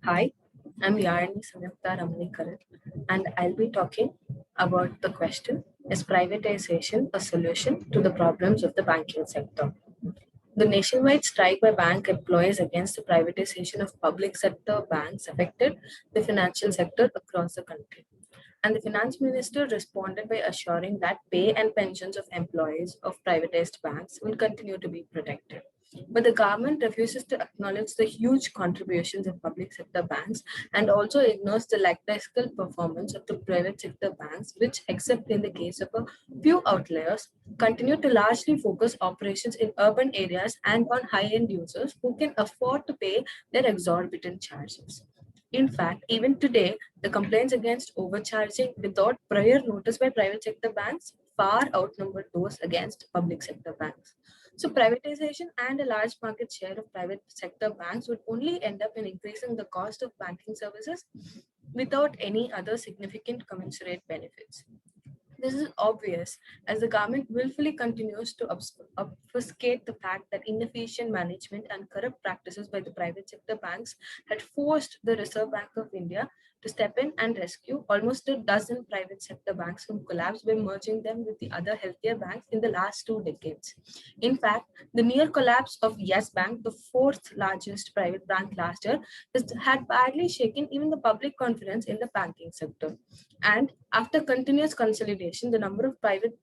Hi, I'm Yazhini Samyuktha Ramanikaran, and I'll be talking about the question: is privatization a solution to the problems of the banking sector? The nationwide strike by bank employees against the privatization of public sector banks affected the financial sector across the country. And the finance minister responded by assuring that pay and pensions of employees of privatized banks will continue to be protected. But the government refuses to acknowledge the huge contributions of public sector banks and also ignores the lackluster performance of the private sector banks, which, except in the case of a few outliers, continue to largely focus operations in urban areas and on high end users who can afford to pay their exorbitant charges. In fact, even today, the complaints against overcharging without prior notice by private sector banks far outnumber those against public sector banks. So, privatization and a large market share of private sector banks would only end up in increasing the cost of banking services without any other significant commensurate benefits. This is obvious as the government willfully continues to obfuscate the fact that inefficient management and corrupt practices by the private sector banks had forced the Reserve Bank of India to step in and rescue almost a dozen private sector banks from collapse by merging them with the other healthier banks in the last 2 decades. In fact, the near collapse of Yes Bank, the fourth largest private bank last year, had badly shaken even the public confidence in the banking sector. And after continuous consolidation, the number of public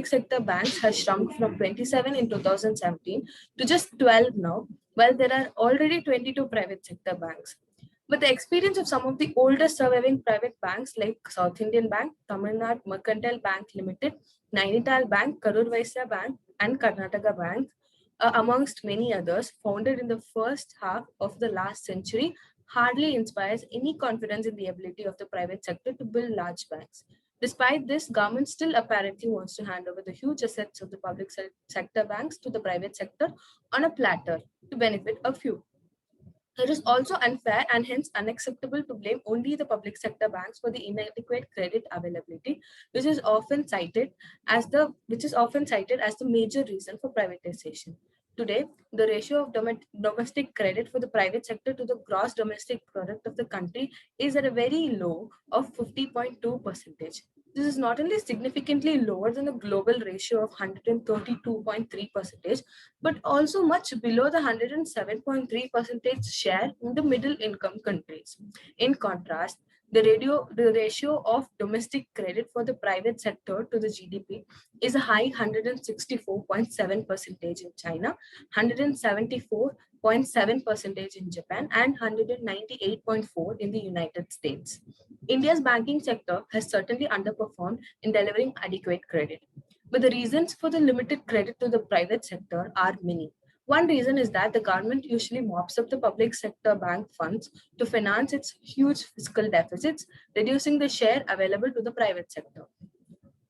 sector banks has shrunk from 27 in 2017 to just 12 now, while there are already 22 private sector banks. But the experience of some of the oldest surviving private banks like South Indian Bank, Tamil Nadu Mercantile Bank Limited, Nainital Bank, Karur Vysya Bank, and Karnataka Bank, amongst many others, founded in the first half of the last century, hardly inspires any confidence in the ability of the private sector to build large banks. Despite this, government still apparently wants to hand over the huge assets of the public sector banks to the private sector on a platter to benefit a few. It is also unfair and hence unacceptable to blame only the public sector banks for the inadequate credit availability, which is often cited as the major reason for privatization. Today, the ratio of domestic credit for the private sector to the gross domestic product of the country is at a very low of 50.2%. This is not only significantly lower than the global ratio of 132.3%, but also much below the 107.3% share in the middle income countries. In contrast, the ratio of domestic credit for the private sector to the GDP is a high 164.7% in China, 174.7% in Japan, and 198.4% in the United States. India's banking sector has certainly underperformed in delivering adequate credit. But the reasons for the limited credit to the private sector are many. One reason is that the government usually mops up the public sector bank funds to finance its huge fiscal deficits, reducing the share available to the private sector.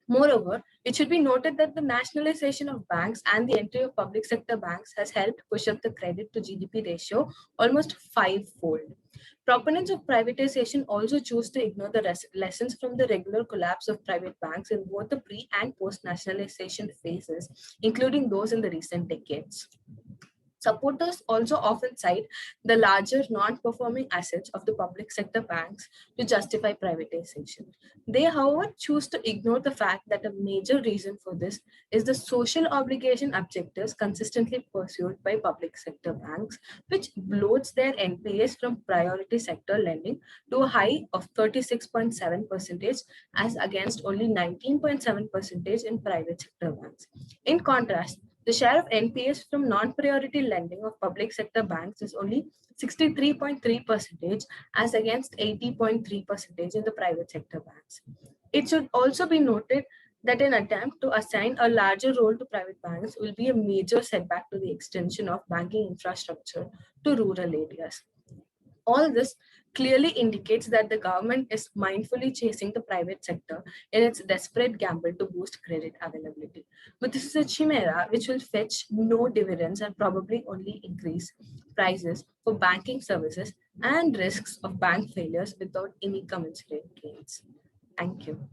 Moreover, it should be noted that the nationalization of banks and the entry of public sector banks has helped push up the credit to GDP ratio almost fivefold. Proponents of privatization also choose to ignore the lessons from the regular collapse of private banks in both the pre and post nationalization phases, including those in the recent decades. Supporters also often cite the larger non-performing assets of the public sector banks to justify privatization. They, however, choose to ignore the fact that a major reason for this is the social obligation objectives consistently pursued by public sector banks, which bloats their NPAs from priority sector lending to a high of 36.7% as against only 19.7% in private sector banks. In contrast, the share of NPAs from non-priority lending of public sector banks is only 63.3% as against 80.3% in the private sector banks. It should also be noted that an attempt to assign a larger role to private banks will be a major setback to the extension of banking infrastructure to rural areas. All this clearly indicates that the government is mindfully chasing the private sector in its desperate gamble to boost credit availability. But this is a chimera which will fetch no dividends and probably only increase prices for banking services and risks of bank failures without any commensurate gains. Thank you.